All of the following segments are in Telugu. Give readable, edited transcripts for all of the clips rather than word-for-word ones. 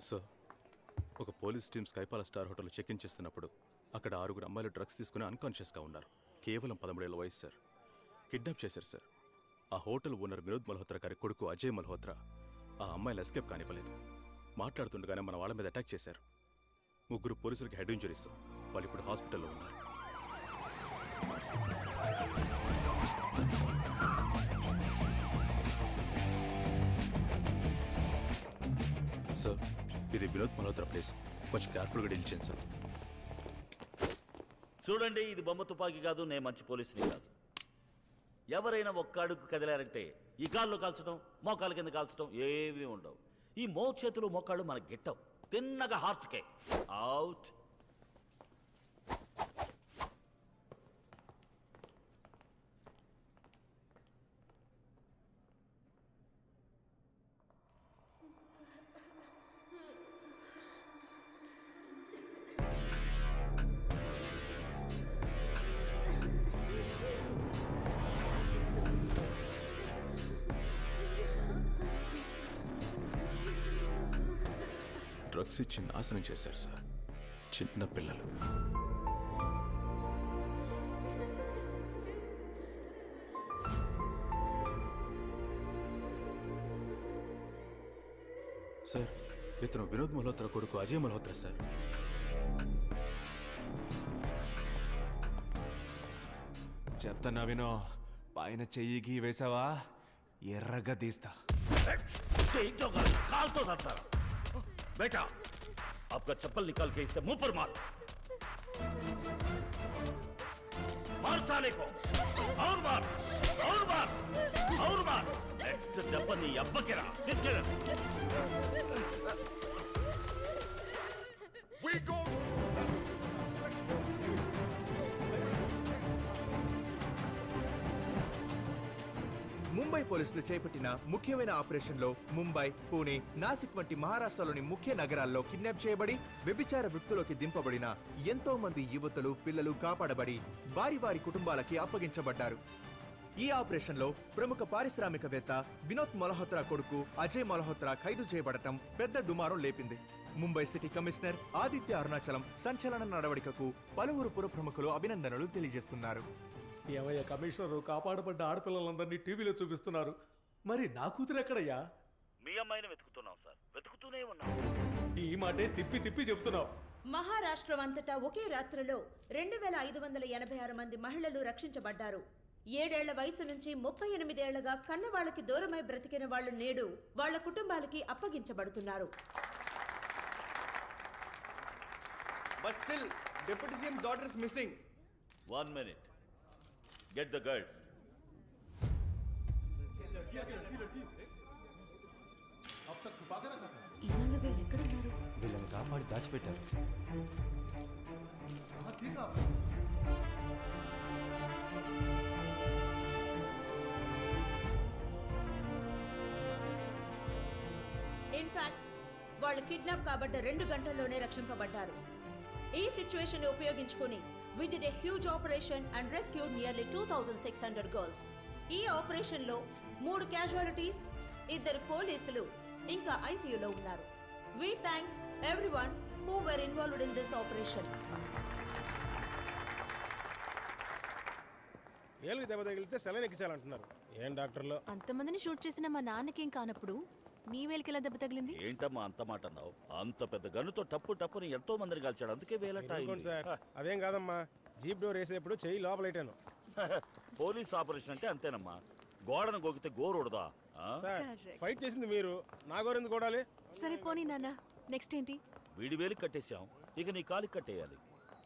సార్, ఒక పోలీస్ టీమ్ స్కైపాల స్టార్ హోటల్లో చెక్ ఇన్ చేస్తున్నప్పుడు అక్కడ 6 అమ్మాయిలు డ్రగ్స్ తీసుకుని అన్కాన్షియస్గా ఉన్నారు. కేవలం 13 ఏళ్ల వయసు సార్. కిడ్నాప్ చేశారు సార్. ఆ హోటల్ ఓనర్ వినోద్ మల్హోత్రా గారి కొడుకు అజయ్ మల్హోత్రా ఆ అమ్మాయిలు ఎస్కేప్ కానివ్వలేదు. మాట్లాడుతుండగానే మన వాళ్ళ మీద అటాక్ చేశారు. 3 పోలీసులకి హెడ్ ఇంజరీస్. వాళ్ళు ఇప్పుడు హాస్పిటల్లో ఉన్నారు. సార్, ఇది వినోద్ మల్హోత్రా ప్లేస్. కొంచెం కేర్ఫుల్గా డీల్ చేయండి సార్. చూడండి, ఇది బొమ్మ తుపాకీ కాదు, నేను మంచి పోలీసుని కాదు. ఎవరైనా ఒక్క అడుగు కదిలారంటే ఈ కాళ్ళు కాల్చడం, మోకాళ్ళ కింద కాల్చడం ఏమీ ఉండవు. ఈ చేతులు మోకాళ్ళు మనకు గిట్టవు. తిన్నగా హార్ట్కే అవుట్. డ్రగ్స్ ఇచ్చి నాశనం చేశారు సార్. చిన్న పిల్లలు. సార్, ఇతను వినోద్ మల్హోత్రా కొడుకు అజయ్ మల్హోత్రా సార్. చెప్తున్నా వినో, పైన చెయ్యికి వేసావా ఎర్రగా తీస్తా. बेटा, आपका चप्पल निकाल के इससे मुंह पर मार साले को, और मार और मार और मार. नेक्स्ट दफा नी अब्बा के रा किसके रा we go. ముంబై పోలీసులు చేపట్టిన ముఖ్యమైన ఆపరేషన్లో ముంబై, పూణే, నాసిక్ వంటి మహారాష్ట్రలోని ముఖ్య నగరాల్లో కిడ్నాప్ చేయబడి వ్యభిచార వృత్తిలోకి దింపబడిన ఎంతో మంది యువతులు, పిల్లలు కాపాడబడి వారి వారి కుటుంబాలకి అప్పగించబడ్డారు. ఈ ఆపరేషన్లో ప్రముఖ పారిశ్రామికవేత్త వినోద్ మల్హోత్రా కొడుకు అజయ్ మల్హోత్రా ఖైదు చేయబడటం పెద్ద దుమారం లేపింది. ముంబై సిటీ కమిషనర్ ఆదిత్య అరుణాచలం సంచలన నడవడికకు పలువురు పుర ప్రముఖులు అభినందనలు తెలియజేస్తున్నారు. ఏమయ్య కమిషనరు, కాపాడబడ్డ ఆడపిల్లలందరినీ టీవీలో చూపిస్తున్నారు. మరి నా కూతురు ఎక్కడయ్యా? మీ అమ్మాయిని వెతుకుతున్నాం సార్, వెతుకుతూనే ఉన్నాం. ఈ మాటే తిప్పి తిప్పి చెప్తున్నావు. మహారాష్ట్ర అంతటా ఒకే రాత్రిలో 2586 మంది మహిళలు రక్షించబడ్డారు. 7 ఏళ్ల వయసు నుంచి 38 ఏళ్లుగా కన్నవాళ్లకి దూరమై బ్రతికిన వాళ్లు నేడు వాళ్ల కుటుంబాలకి అప్పగించబడుతున్నారు. But still, Deputy CM's daughter is missing. 1 minute. Get the girls. వీళ్ళని కాపాడి దాచిపెట్టారు. ఇన్ఫాక్ట్ వాళ్ళు కిడ్నాప్ కాబడ్డ 2 గంటల్లోనే రక్షింపబడ్డారు. ఈ సిచ్యువేషన్ ఉపయోగించుకుని we did a huge operation and rescued nearly 2600 girls. ఈ ఆపరేషన్ లో 3 క్యాజువాలిటీస్, 2 పోలీసులు ఇంకా ఐసీయూలో ఉన్నారు. We thank everyone who were involved in this operation. ఏలుగు దెబ్బ తగిలితే సెలైన్ ఎక్కించాలంటున్నారు. ఏం డాక్టర్లు? అంతమందిని షూట్ చేసిన మా నాన్నకేం కానప్పుడు నీ వేలికి ఎలా దెబ్బ తగిలింది? ఏంటమ్మా అంత మాట అన్నావు? అంత పెద్ద గన్నుతో టప్పుని ఎంతో మందిని కాల్చాడు, అందుకే వేలట. సార్, అదేం కాదమ్మా, జీప్ డోర్ వేసేప్పుడు చెయ్యి లోపలెట్టాను. పోలీస్ ఆపరేషన్ అంటే అంతేనమ్మా, గోడను గోకితే గోరుడదా? ఫైట్ చేసింది మీరు, నా గోరెందుకు గోడాలి? సరే పోనీ నాన్న, నెక్స్ట్ ఏంటి? వీడి వేలికి కట్టేశాం, ఇక నీ కాలికి కట్టేయాలి.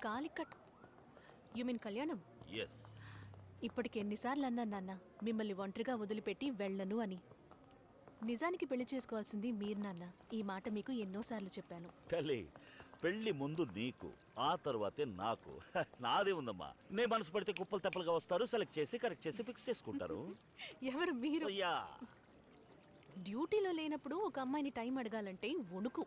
కాలికి కట్? యు మీన్ కళ్యాణం? ఎస్. ఇప్పటికి ఎన్నిసార్లు అన్నాను నాన్న మిమ్మల్ని ఒంటరిగా వదిలిపెట్టి వెళ్ళను అని. నిజానికి పెళ్లి చేసుకోవాల్సింది మీరు నాన్న. ఈ మాట మీకు ఎన్నోసార్లు చెప్పాను. తల్లి, పెళ్లి ముందు నీకు, ఆ తరువాతే నాకు. నాదే ఉందమ్మా, నే మనసు పడితే కుప్పలు తెప్పలుగా వస్తారు, సెలెక్ట్ చేసి కరెక్ట్ చేసి ఫిక్స్ చేసుకుంటారు. ఎవరు మీరు? డ్యూటీలో లేనప్పుడు ఒక అమ్మాయిని టైం అడగాలంటే వణుకు,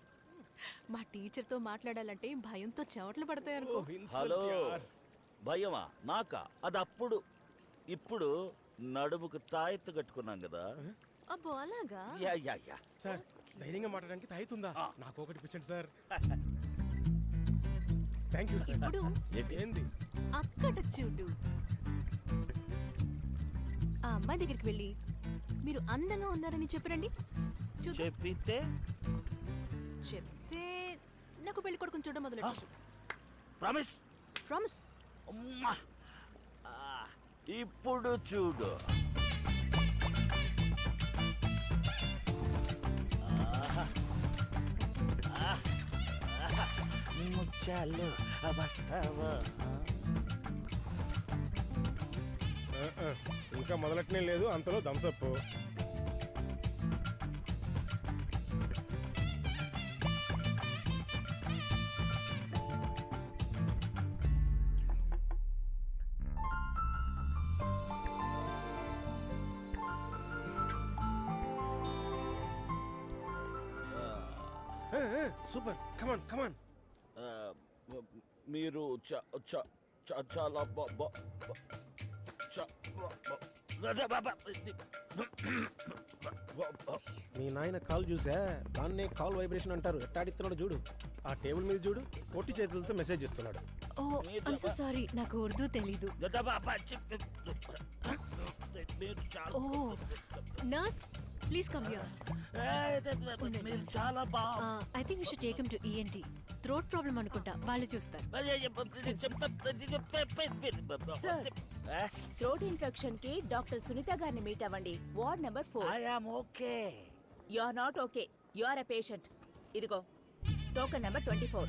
మా టీచర్తో మాట్లాడాలంటే భయంతో చెమటలు పడతాయనుకో. హలో, భయమా? నాకా? అది అప్పుడు. ఇప్పుడు నడుముకు తాయెత్తు కట్టుకున్నాం కదా. అబ్బో అలాగా యా యా యా సార్ ధైర్యంగా మాట్లాడడానికి తాయితుందా నాకు ఒకటి ఇప్పించండి సార్ థ్యాంక్ యూ సార్ ఇప్పుడు ఏంది అక్కడ చూడు. ఆ అమ్మాయి దగ్గరికి వెళ్ళి మీరు అందంగా ఉన్నారని చెప్పరండి. చెప్పితే చెప్తే నాకు పెళ్లి కొడుకుని చూడడం మొదలెట్టు. Promise promise. ఇప్పుడు చూడు. ముచ్చాలు వస్తావా? ఇంకా మొదలెట్టనే లేదు అంతలో థమ్సప్. సూపర్ కమాన్ కమాన్. మీరు చాలా మీ నాయన కాల్ చూసా దాన్నే కాల్ వైబ్రేషన్ అంటారు. ఎట్టాడిస్తున్నాడు చూడు. ఆ టేబుల్ మీద చూడు పొట్టి చేతులతో మెసేజ్ ఇస్తున్నాడు. ఓ ఐమ్ సో సారీ, నాకు ఉర్దూ తెలీదు. Oh nurse please come here. చాలా బాగా. I think you should take him to ENT. Throat problem అనుకుంటా, వాళ్ళు చూస్తారు. సార్ థ్రోట్ ఇన్ఫెక్షన్ కి డాక్టర్ సునీత గారిని మీట్ అవ్వండి. Ward number 4. I am okay. You are not okay. You are a patient. ఇదిగో టోకెన్ నెంబర్ 24.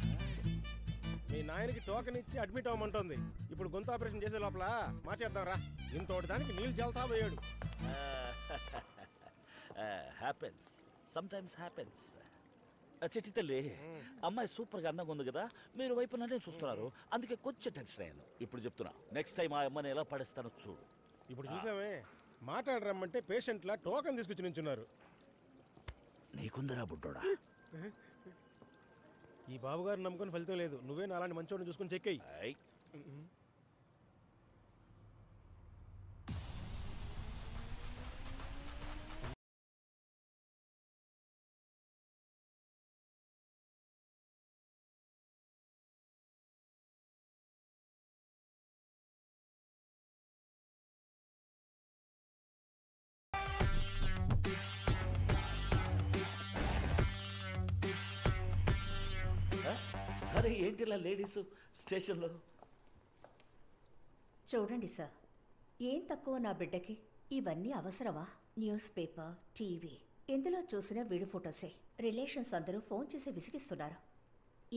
మీ నాయనకి టోకెన్ ఇచ్చి అడ్మిట్ అవ్వమంటోంది. ఇప్పుడు గొంతు ఆపరేషన్ చేసే లోపల మార్చేద్దాం రా. ఇంతోటి దానికి నీళ్ళు జల్తా పోయాడు. Happens, sometimes happens. చెట్టి తల్లి, అమ్మాయి సూపర్గా అందంగా ఉంది కదా, మీరు వైపు నన్నే చూస్తున్నారు, అందుకే కొంచెం టెన్షన్ అయ్యాను. ఇప్పుడు చెప్తున్నా, నెక్స్ట్ టైం ఆ అమ్మాయిని ఎలా పడేస్తానో చూడు. ఇప్పుడు చూసామే మాట్లాడరమ్మంటే పేషెంట్లా టోకెన్ తీసుకొచ్చి నించున్నారు. నీకుందరా బుడ్డోడా? ఈ బాబుగారు నమ్ముకొని ఫలితం లేదు. నువ్వే అలాంటి మంచోడిని చూసుకొని చెక్ అయ్యి. అరే ఏంటి ఇలా లేడీస్ స్టేషన్లో? చూడండి సార్, ఏం తక్కువ నా బిడ్డకి. ఇవన్నీ అవసరమా? న్యూస్ పేపర్, టీవీ, ఎందులో చూసినా వీడి ఫోటోసే. రిలేషన్స్ అందరూ ఫోన్ చేసి విసిగిస్తున్నారు.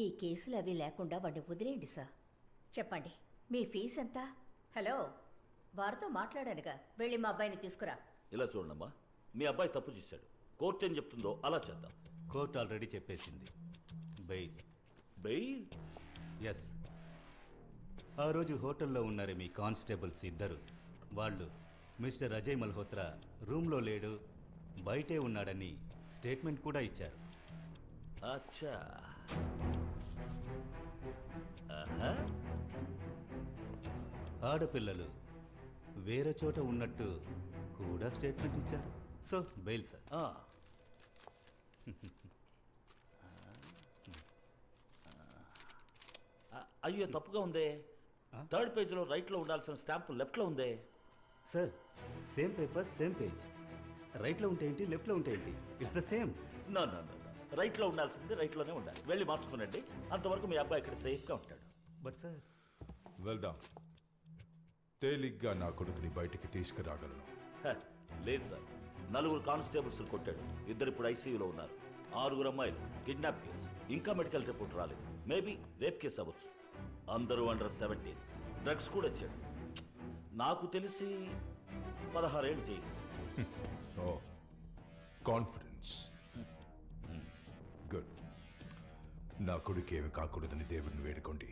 ఈ కేసులు అవి లేకుండా వాడిని వదిలేయండి సార్. చెప్పండి, మీ ఫీజు ఎంత? హలో, వారితో మాట్లాడానుగా, వెళ్ళి మా అబ్బాయిని తీసుకురా. ఇలా చూడమ్మా, మీ అబ్బాయి తప్పు చేశాడు. కోర్టు ఏం చెప్తుందో అలా చేద్దాం. కోర్టు ఆల్రెడీ చెప్పేసింది. బెయిల్. బెయిల్? ఎస్. ఆ రోజు హోటల్లో ఉన్నారే మీ కానిస్టేబుల్స్ ఇద్దరు. వాళ్ళు మిస్టర్ అజయ్ మల్హోత్రా రూమ్లో లేడు, బయటే ఉన్నాడని స్టేట్మెంట్ కూడా ఇచ్చారు. అచ్చా. ఆడపిల్లలు వేరే చోట ఉన్నట్టు కూడా స్టేట్మెంట్ ఇచ్చారు. So bail sir. అయ్యో తప్పుగా ఉందే. థర్డ్ పేజ్లో రైట్లో ఉండాల్సిన స్టాంపు లెఫ్ట్లో ఉందే. Sir same paper same page. రైట్లో ఉంటే ఏంటి, లెఫ్ట్లో ఉంటే ఏంటి, it's the same. No no no, రైట్లో ఉండాల్సింది రైట్లోనే ఉండాలి. వెళ్ళి మార్చుకునండి, అంతవరకు మీ అబ్బాయి ఇక్కడ సేఫ్గా ఉంటాడు. But sir. వెళ్దాం. తేలిగ్గా నా కొడుకుని బయటికి తీసుకురాగలను. లేదు సార్, 4 కానిస్టేబుల్స్ కొట్టాడు. 2 ఇప్పుడు ఐసీయూలో ఉన్నారు. 6 అమ్మాయిలు. కిడ్నాప్ కేసు, ఇంకా మెడికల్ రిపోర్ట్ రాలేదు. మేబీ రేప్ కేసు అవ్వచ్చు. అందరూ అండర్ 17. డ్రగ్స్ కూడా ఇచ్చాడు. నాకు తెలిసి 16 ఏళ్ళు చేయి. ఓ, కాన్ఫిడెన్స్ గుడ్. నా కొడుకు ఏమి కాకూడదని దేవుడిని వేడుకోండి,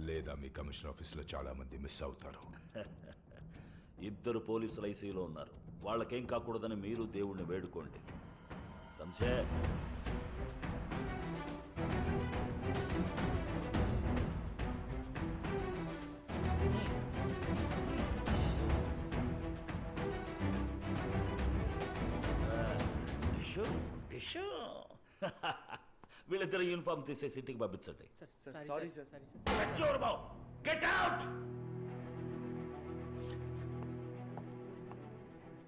లేదా మీ కమిషన్ ఆఫీస్లో చాలా మంది మిస్ అవుతారు. 2 పోలీసులు ఐసీయూలో ఉన్నారు. వాళ్ళకేం కాకూడదని మీరు దేవుణ్ణి వేడుకోండి. సంశయ్. డిషో డిషో వీళ్ళిద్దరు యూనిఫామ్ తీసేసి ఇంటికి పంపించండి. Sorry sir. Get out.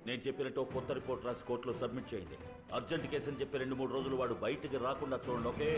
నేను చెప్పినట్టు కొత్త రిపోర్ట్ రాసి కోర్టులో సబ్మిట్ చేయండి. అర్జెంట్ కేసు అని చెప్పి 2-3 రోజులు వాడు బయటికి రాకుండా చూడండి. ఓకే.